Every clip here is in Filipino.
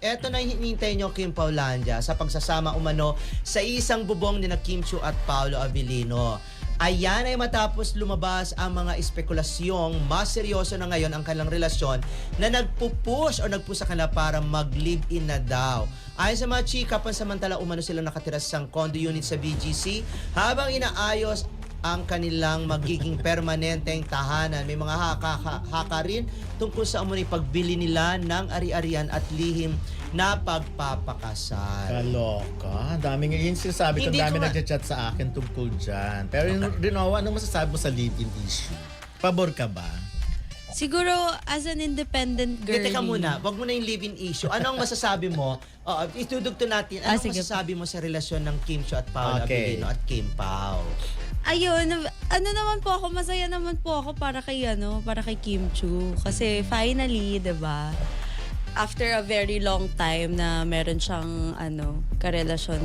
eto na hinihintay nyo, Kim Paulandia, sa pagsasama umano sa isang bubong ni na Kim Chiu at Paolo Abilino. Ayan ay matapos lumabas ang mga espekulasyong mas seryoso na ngayon ang kanilang relasyon na nagpupush o nagpush sa kanila para mag-live-in na daw. Ayon sa mga chika, pansamantala umano silang nakatira sa isang condo unit sa BGC habang inaayos ang kanilang magiging permanenteng tahanan. May mga haka rin tungkol sa umano'y pagbili nila ng ari-arian at lihim na pagpapakasal. Kaloka. Ang daming yun sinasabi ko, ang dami nagchat sa akin tungkol dyan. Pero Rinoa, ano masasabi mo sa live-in issue? Pabor ka ba? Siguro, as an independent girl. Teka muna, wag mo na yung live-in issue. Ano ang masasabi mo? Itudugto natin. Ano ang masasabi mo sa relasyon ng Kim Chiu at Paolo Abilino at Kim Pao? Ayun, ano naman po ako, masaya naman po ako para kay Kim Chiu. Kasi finally, 'di ba? After a very long time na meron siyang karelasyon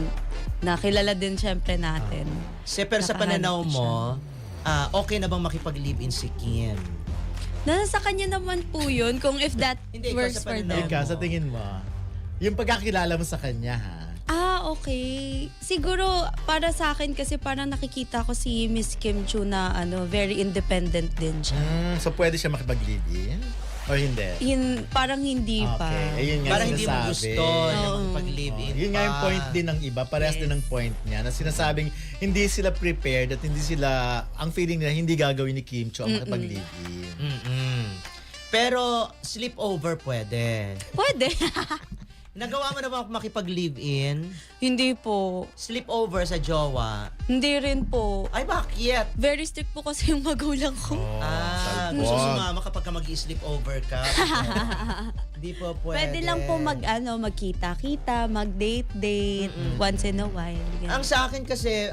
na kilala din syempre natin. Pero sa pananaw mo, okay na bang makipag-live-in si Kim? Nasa kanya naman po yun kung if that works for them. Ika, sa tingin mo, yung pagkakilala mo sa kanya, ha? Okay. Siguro para sa akin kasi parang nakikita ko si Miss Kim Chiu na very independent din siya. So pwede siya makipag-live-in? O hindi? Parang hindi pa. Ayun nga parang hindi mo gusto na makipag-live-in yun nga yung point din ng iba. Parehas din ng point niya na sinasabing hindi sila prepared at hindi sila, ang feeling nila hindi gagawin ni Kim Chiu ang makipag-live-in. Pero sleepover pwede. Pwede. Nagawa mo na ba makipag-live-in? Hindi po. Sleepover sa jowa? Hindi rin po. Ay, bakit? Very strict po kasi yung magulang ko. Gusto sumama kapag ka mag-sleepover ka? Hindi po pwede. Pwede lang po magkita-kita, mag-date-date, once in a while. Ganun. Ang sa akin kasi,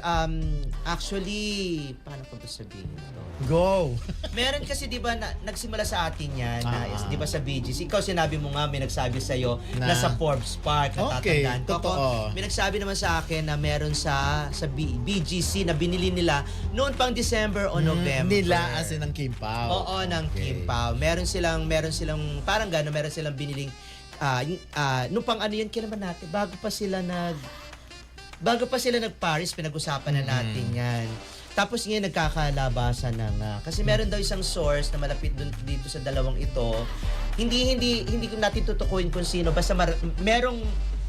actually, paano ko ba sabihin ito? Go! Meron kasi 'di ba nagsimula sa atin 'yan, 'di ba sa BGC. Ikaw sinabi mo nga may nagsabi sa iyo na sa Forbes Park natatandaan ko. Totoo. May nagsabi naman sa akin na meron sa BGC na binili nila noon pang December o November. Nila as in ng Kim Pao. Oo, ng Kim Pao. Meron silang parang gano'n, meron silang biniling nung pang yun kailan natin bago pa sila nag-Paris, pinag-usapan na natin 'yan. Tapos ngayon nagkakalabasan na nga. Kasi meron daw isang source na malapit dito sa dalawang ito. Hindi ko natin tutukuyin kung sino. Basta merong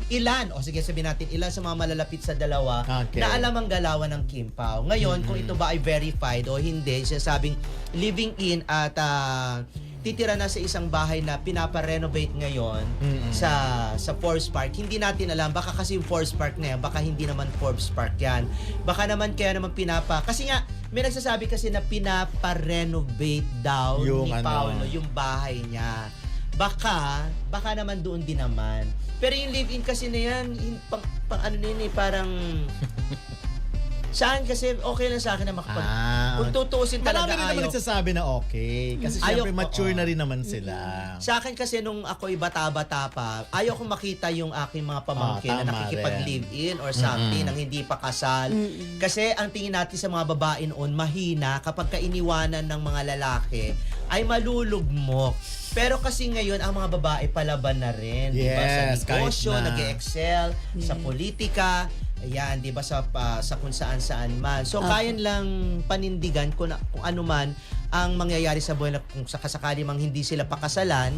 ilan, sige sabihin natin, ilan sa mga malalapit sa dalawa na alam ang galawan ng Kim Pao. Ngayon, kung ito ba ay verified o hindi, sinasabing living in at titira na sa isang bahay na pinapa-renovate ngayon sa Forbes Park. Hindi natin alam, baka kasi yung Forbes Park na yan, baka hindi naman Forbes Park yan. Baka naman kaya naman kasi nga, may nagsasabi kasi na pinapa-renovate daw ni Paolo yung bahay niya. Baka naman doon din naman. Pero yung live-in kasi na yan, parang saan kasi okay lang sa akin na kung tutuusin talaga marami rin naman nagsasabi na okay. Kasi syempre mature na rin naman sila. Sa akin kasi nung ako'y bata-bata pa, ayaw kong makita yung aking mga pamangkin na nakikipag-live-in or something nang hindi pa kasal. Kasi ang tingin natin sa mga babae noon, mahina kapag kainiwanan ng mga lalaki ay malulugmok. Pero kasi ngayon, ang mga babae palaban na rin. Yes, diba? Sa negosyo, kahit na nag-excel, sa politika, ayan, di ba, sa kung saan-saan man. So, kaya lang panindigan kung ano man ang mangyayari sa buhay na kung sakasakali mang hindi sila pakasalan,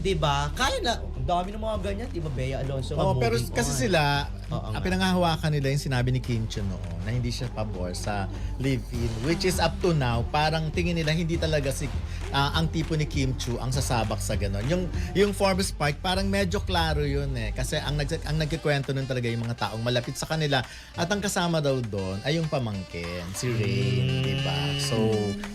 di ba? Kaya na, ang dami ng mga ganyan, di ba, Bea Alonso? Pero kasi sila, pinangahawakan nila yung sinabi ni Kim Chiu noon na hindi siya pabor sa live-in, which is up to now, parang tingin nila hindi talaga ang tipo ni Kim Chiu ang sasabak sa ganon. Yung Forbes Park, parang medyo klaro yun eh. Kasi ang nagkikwento nun talaga yung mga taong malapit sa kanila at ang kasama daw doon ay yung pamangkin, si Rain, di ba? So,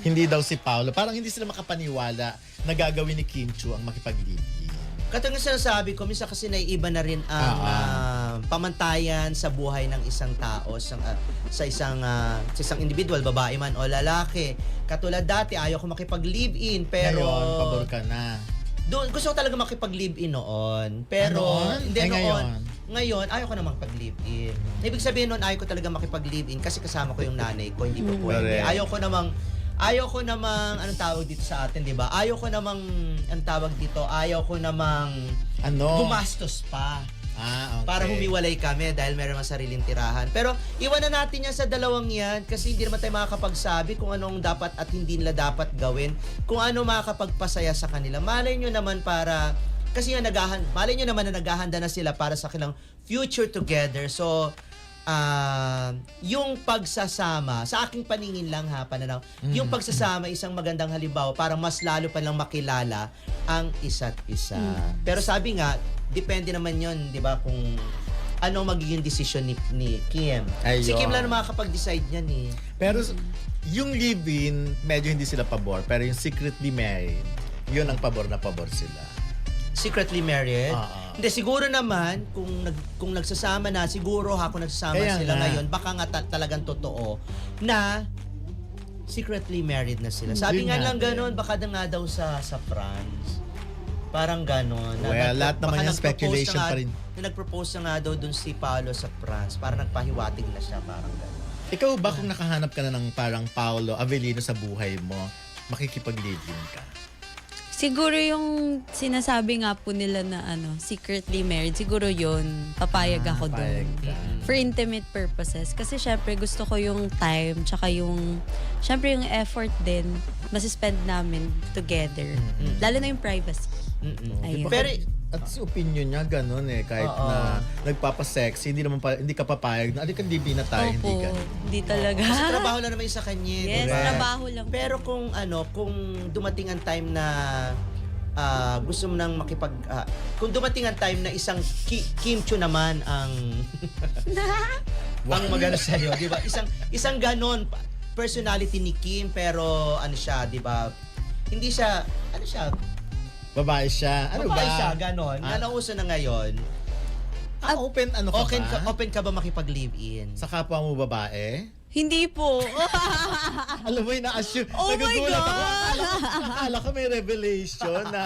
hindi daw si Paolo. Parang hindi sila makapaniwala na gagawin ni Kim Chiu ang makipag-live-in. Katulad ng sinasabi ko, minsan kasi naiiba na rin ang pamantayan sa buhay ng isang tao, sa isang individual, babae man o lalaki. Katulad dati, ayaw ko makipag-live-in, pero ngayon, pabor ka na. Gusto ko talaga makipag-live-in noon. Pero, hindi ngayon, ayaw ko na makipag-live-in. Ibig sabihin noon, ayaw ko talaga makipag-live-in kasi kasama ko yung nanay ko, hindi po pwede. Ayaw ko namang ayaw ko namang, anong tawag dito sa atin, di ba? Ayaw ko namang, anong tawag dito, ayaw ko namang gumastos pa. Okay. Para humiwalay kami dahil meron mga sariling tirahan. Pero iwanan natin yan sa dalawang yan kasi hindi naman tayo makakapagsabi kung anong dapat at hindi nila dapat gawin. Kung ano makakapagpasaya sa kanila. Malay nyo naman kasi nga malay nyo naman na naghahanda na sila para sa kanilang future together. So, yung pagsasama, sa aking paningin lang pananaw, yung pagsasama isang magandang halimbawa para mas lalo pa lang makilala ang isa't isa. Pero sabi nga, depende naman yon, di ba, kung ano magiging desisyon ni Kim. Si Kim lang na makakapag-decide niyan eh. Pero yung live-in, medyo hindi sila pabor. Pero yung secretly married, yun ang pabor na pabor sila. Secretly married? Hindi, siguro naman, kung nagsasama na, siguro kung nagsasama Kaya sila nga. ngayon, baka nga talagang totoo na secretly married na sila. Sabi Yun nga lang natin. ganun, baka na nga daw sa France. Parang gano'n. Well, lahat naman yung nag-propose speculation na nga- pa rin. Nag-propose na nga daw dun si Paolo sa France. Parang nagpahiwatig na siya, parang gano'n. Ikaw ba kung nakahanap ka na ng parang Paolo Avellino sa buhay mo, makikipag-live-in ka? Siguro yung sinasabi nga po nila na secretly married, siguro yun, papayag ako doon. Payag ka. For intimate purposes. Kasi syempre gusto ko yung time, tsaka syempre yung effort din, masispend namin together. Lalo na yung privacy. Ayun. Pero, At si opinion niya ganun kahit Oo. na nagpapasexy, hindi ka papayag na, kan live-in na tayo, hindi Opo, ganun. hindi talaga. kasi trabaho lang naman yung sa kanya. Yes, diba? trabaho lang. Pero kung dumating ang time na gusto mo nang kung dumating ang time na isang Kim Chu naman ang ang magano sa iyo, 'di ba? Isang ganon personality ni Kim pero siya, 'di ba? Hindi siya Babae siya. Ano babae ba? siya, ganon. Nauso na ngayon. Open ka Open ba? ka ba makipag-live-in? Sa kapwa mo babae? Hindi po. Alam mo yun, na-assume. Oh my Nagugulat ako. God! Akala ko may revelation na.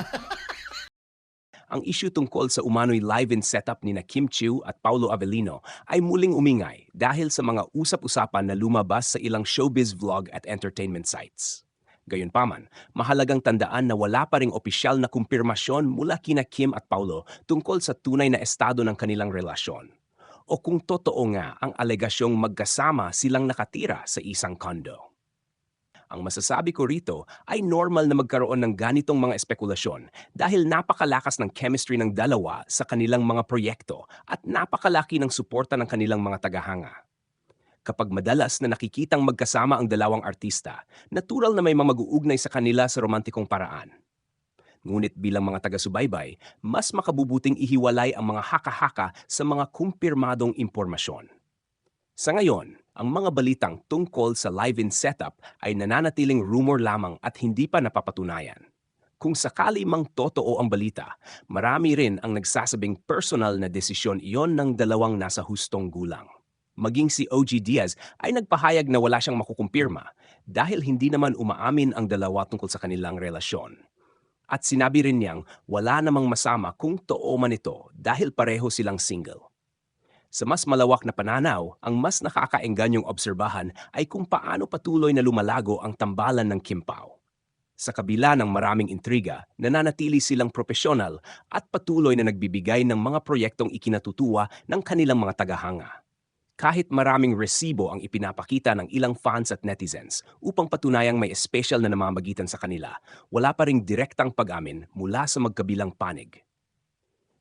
Ang issue tungkol sa umano'y live-in setup ni na Kim Chiu at Paolo Avellino ay muling umingay dahil sa mga usap-usapan na lumabas sa ilang showbiz vlog at entertainment sites. Gayunpaman, mahalagang tandaan na wala pa ring opisyal na kumpirmasyon mula kina Kim at Paolo tungkol sa tunay na estado ng kanilang relasyon. O kung totoo nga ang alegasyong magkasama silang nakatira sa isang condo. Ang masasabi ko rito ay normal na magkaroon ng ganitong mga espekulasyon dahil napakalakas ng chemistry ng dalawa sa kanilang mga proyekto at napakalaki ng suporta ng kanilang mga tagahanga. Kapag madalas na nakikitang magkasama ang dalawang artista, natural na may mga mag-uugnay sa kanila sa romantikong paraan. Ngunit bilang mga taga-subaybay, mas makabubuting ihiwalay ang mga haka-haka sa mga kumpirmadong impormasyon. Sa ngayon, ang mga balitang tungkol sa live-in setup ay nananatiling rumor lamang at hindi pa napapatunayan. Kung sakali mang totoo ang balita, marami rin ang nagsasabing personal na desisyon iyon ng dalawang nasa hustong gulang. Maging si OG Diaz ay nagpahayag na wala siyang makukumpirma dahil hindi naman umaamin ang dalawa tungkol sa kanilang relasyon. At sinabi rin niyang wala namang masama kung totoo man ito dahil pareho silang single. Sa mas malawak na pananaw, ang mas nakakaengganyong obserbahan ay kung paano patuloy na lumalago ang tambalan ng Kim Pao. Sa kabila ng maraming intriga, nananatili silang propesyonal at patuloy na nagbibigay ng mga proyektong ikinatutuwa ng kanilang mga tagahanga. Kahit maraming resibo ang ipinapakita ng ilang fans at netizens upang patunayang may espesyal na namamagitan sa kanila, wala pa ring direktang pag-amin mula sa magkabilang panig.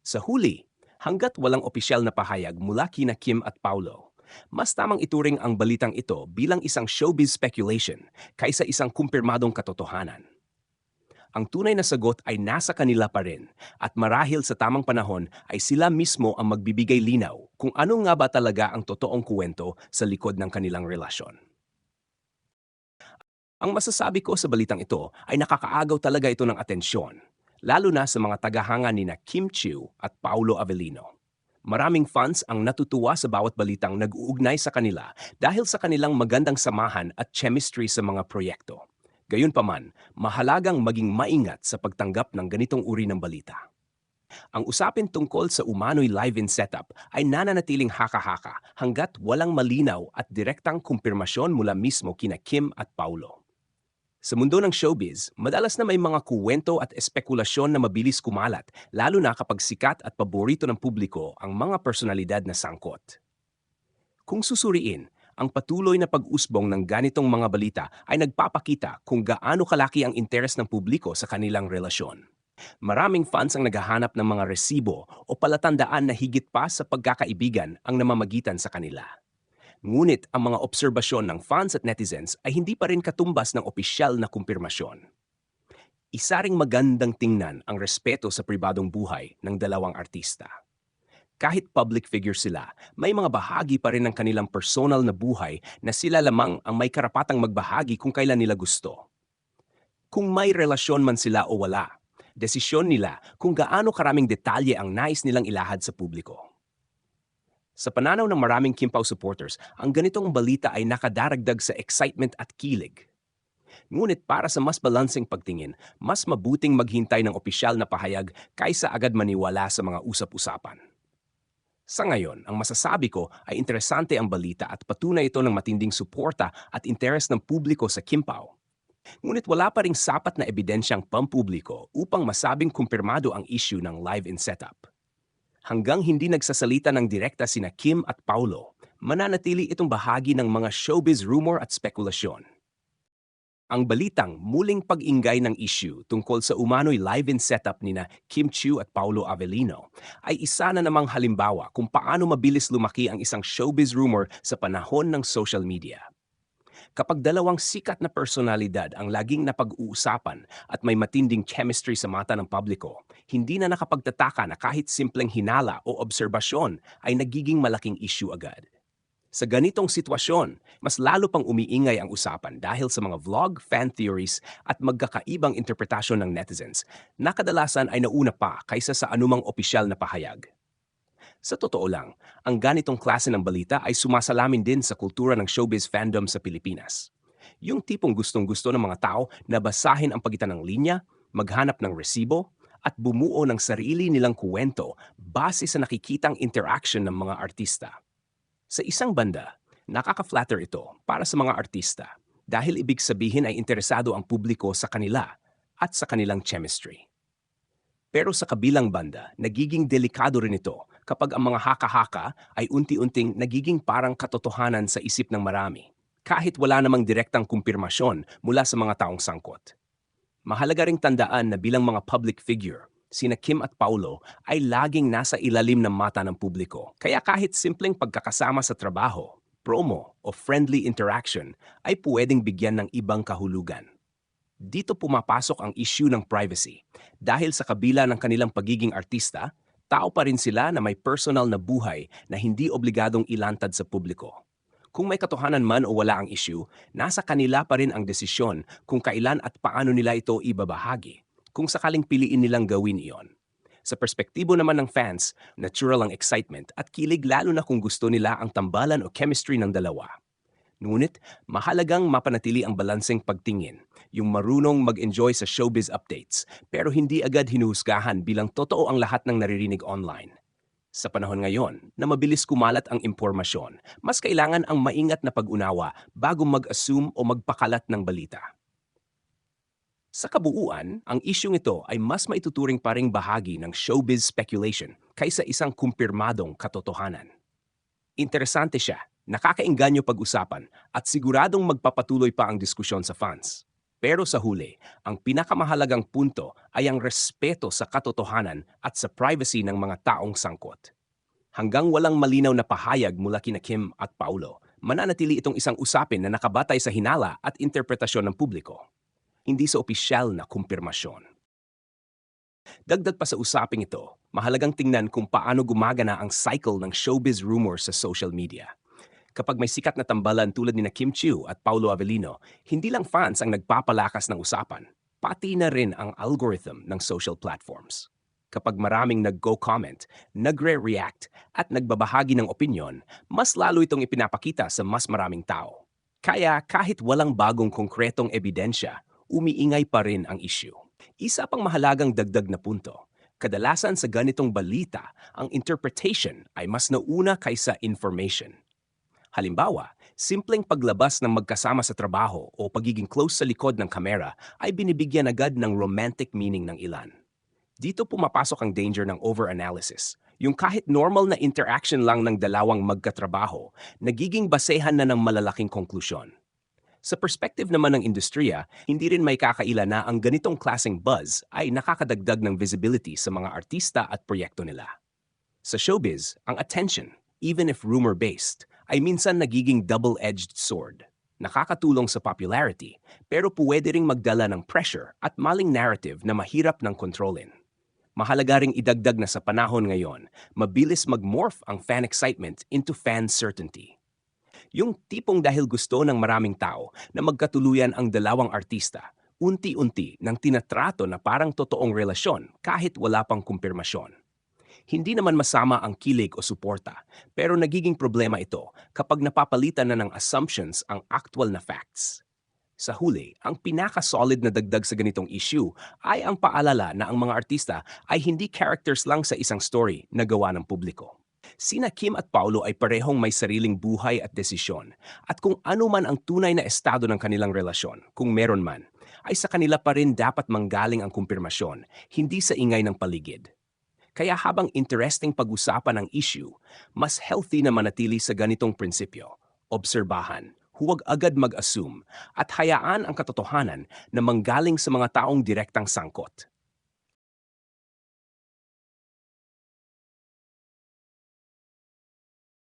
Sa huli, hanggat walang opisyal na pahayag mula kina Kim at Paolo, mas tamang ituring ang balitang ito bilang isang showbiz speculation kaysa isang kumpirmadong katotohanan. Ang tunay na sagot ay nasa kanila pa rin at marahil sa tamang panahon ay sila mismo ang magbibigay linaw kung ano nga ba talaga ang totoong kuwento sa likod ng kanilang relasyon. Ang masasabi ko sa balitang ito ay nakakaagaw talaga ito ng atensyon, lalo na sa mga tagahanga ni na Kim Chiu at Paolo Avellino. Maraming fans ang natutuwa sa bawat balitang nag-uugnay sa kanila dahil sa kanilang magandang samahan at chemistry sa mga proyekto. Gayunpaman, mahalagang maging maingat sa pagtanggap ng ganitong uri ng balita. Ang usapin tungkol sa umano'y live-in setup ay nananatiling haka-haka hanggat walang malinaw at direktang kumpirmasyon mula mismo kina Kim at Paolo. Sa mundo ng showbiz, madalas na may mga kuwento at espekulasyon na mabilis kumalat, lalo na kapag sikat at paborito ng publiko ang mga personalidad na sangkot. Kung susuriin, ang patuloy na pag-usbong ng ganitong mga balita ay nagpapakita kung gaano kalaki ang interes ng publiko sa kanilang relasyon. Maraming fans ang naghahanap ng mga resibo o palatandaan na higit pa sa pagkakaibigan ang namamagitan sa kanila. Ngunit ang mga obserbasyon ng fans at netizens ay hindi pa rin katumbas ng opisyal na kumpirmasyon. Isa ring magandang tingnan ang respeto sa pribadong buhay ng dalawang artista. Kahit public figure sila, may mga bahagi pa rin ng kanilang personal na buhay na sila lamang ang may karapatang magbahagi kung kailan nila gusto. Kung may relasyon man sila o wala, desisyon nila kung gaano karaming detalye ang nais nilang ilahad sa publiko. Sa pananaw ng maraming Kim Pao supporters, ang ganitong balita ay nakadaragdag sa excitement at kilig. Ngunit para sa mas balanseng pagtingin, mas mabuting maghintay ng opisyal na pahayag kaysa agad maniwala sa mga usap-usapan. Sa ngayon, ang masasabi ko ay interesante ang balita at patunay ito ng matinding suporta at interes ng publiko sa Kim Pao. Ngunit wala pa ring sapat na ebidensyang pampubliko upang masabing kumpirmado ang issue ng live-in setup. Hanggang hindi nagsasalita ng direkta sina Kim at Paulo, mananatili itong bahagi ng mga showbiz rumor at spekulasyon. Ang balitang muling pag-ingay ng issue tungkol sa umano'y live-in setup nina Kim Chiu at Paulo Avellino ay isa na namang halimbawa kung paano mabilis lumaki ang isang showbiz rumor sa panahon ng social media. Kapag dalawang sikat na personalidad ang laging napag-uusapan at may matinding chemistry sa mata ng publiko, hindi na nakapagtataka na kahit simpleng hinala o obserbasyon ay nagiging malaking issue agad. Sa ganitong sitwasyon, mas lalo pang umiingay ang usapan dahil sa mga vlog, fan theories at magkakaibang interpretasyon ng netizens na kadalasan ay nauna pa kaysa sa anumang opisyal na pahayag. Sa totoo lang, ang ganitong klase ng balita ay sumasalamin din sa kultura ng showbiz fandom sa Pilipinas. Yung tipong gustong-gusto ng mga tao na basahin ang pagitan ng linya, maghanap ng resibo, at bumuo ng sarili nilang kuwento base sa nakikitang interaction ng mga artista. Sa isang banda, nakaka-flatter ito para sa mga artista dahil ibig sabihin ay interesado ang publiko sa kanila at sa kanilang chemistry. Pero sa kabilang banda, nagiging delikado rin ito kapag ang mga haka-haka ay unti-unting nagiging parang katotohanan sa isip ng marami, kahit wala namang direktang kumpirmasyon mula sa mga taong sangkot. Mahalaga ring tandaan na bilang mga public figure, sina Kim at Paulo ay laging nasa ilalim ng mata ng publiko. Kaya kahit simpleng pagkakasama sa trabaho, promo o friendly interaction ay pwedeng bigyan ng ibang kahulugan. Dito pumapasok ang issue ng privacy. Dahil sa kabila ng kanilang pagiging artista, tao pa rin sila na may personal na buhay na hindi obligadong ilantad sa publiko. Kung may katotohanan man o wala ang issue, nasa kanila pa rin ang desisyon kung kailan at paano nila ito ibabahagi, kung sakaling piliin nilang gawin iyon. Sa perspektibo naman ng fans, natural ang excitement at kilig lalo na kung gusto nila ang tambalan o chemistry ng dalawa. Ngunit, mahalagang mapanatili ang balanseng pagtingin, yung marunong mag-enjoy sa showbiz updates, pero hindi agad hinuhusgahan bilang totoo ang lahat ng naririnig online. Sa panahon ngayon na mabilis kumalat ang impormasyon, mas kailangan ang maingat na pag-unawa bago mag-assume o magpakalat ng balita. Sa kabuuan, ang isyung ito ay mas maituturing pa ring bahagi ng showbiz speculation kaysa isang kumpirmadong katotohanan. Interesante siya, nakakaengganyo pag-usapan at siguradong magpapatuloy pa ang diskusyon sa fans. Pero sa huli, ang pinakamahalagang punto ay ang respeto sa katotohanan at sa privacy ng mga taong sangkot. Hanggang walang malinaw na pahayag mula kina Kim at Paulo, mananatili itong isang usapin na nakabatay sa hinala at interpretasyon ng publiko, hindi sa opisyal na kumpirmasyon. Dagdag pa sa usaping ito, mahalagang tingnan kung paano gumagana ang cycle ng showbiz rumors sa social media. Kapag may sikat na tambalan tulad ni Kim Chiu at Paulo Avellino, hindi lang fans ang nagpapalakas ng usapan, pati na rin ang algorithm ng social platforms. Kapag maraming nag-go-comment, nagre-react at nagbabahagi ng opinyon, mas lalo itong ipinapakita sa mas maraming tao. Kaya kahit walang bagong konkretong ebidensya, umiingay pa rin ang issue. Isa pang mahalagang dagdag na punto, kadalasan sa ganitong balita, ang interpretation ay mas nauna kaysa information. Halimbawa, Simpleng paglabas ng magkasama sa trabaho o pagiging close sa likod ng kamera ay binibigyan agad ng romantic meaning ng ilan. Dito pumapasok ang danger ng overanalysis. Yung kahit normal na interaction lang ng dalawang magkatrabaho, nagiging basehan na ng malalaking konklusyon. Sa perspective naman ng industriya, hindi rin may kakaila na ang ganitong klaseng buzz ay nakakadagdag ng visibility sa mga artista at proyekto nila. Sa showbiz, ang attention, even if rumor-based, ay minsan nagiging double-edged sword. Nakakatulong sa popularity, pero pwede ring magdala ng pressure at maling narrative na mahirap ng kontrolin. Mahalaga ring idagdag na sa panahon ngayon, mabilis mag-morph ang fan excitement into fan certainty. Yung tipong dahil gusto ng maraming tao na magkatuluyan ang dalawang artista, unti-unti nang tinatrato na parang totoong relasyon kahit wala pang kumpirmasyon. Hindi naman masama ang kilig o suporta, pero nagiging problema ito kapag napapalitan na ng assumptions ang actual na facts. Sa huli, ang pinaka-solid na dagdag sa ganitong issue ay ang paalala na ang mga artista ay hindi characters lang sa isang story na gawa ng publiko. Sina Kim at Paulo ay parehong may sariling buhay at desisyon, at kung ano man ang tunay na estado ng kanilang relasyon, kung meron man, ay sa kanila pa rin dapat manggaling ang kumpirmasyon, hindi sa ingay ng paligid. Kaya habang interesting pag-usapan ang issue, mas healthy na manatili sa ganitong prinsipyo. Obserbahan, huwag agad mag-assume, at hayaan ang katotohanan na manggaling sa mga taong direktang sangkot.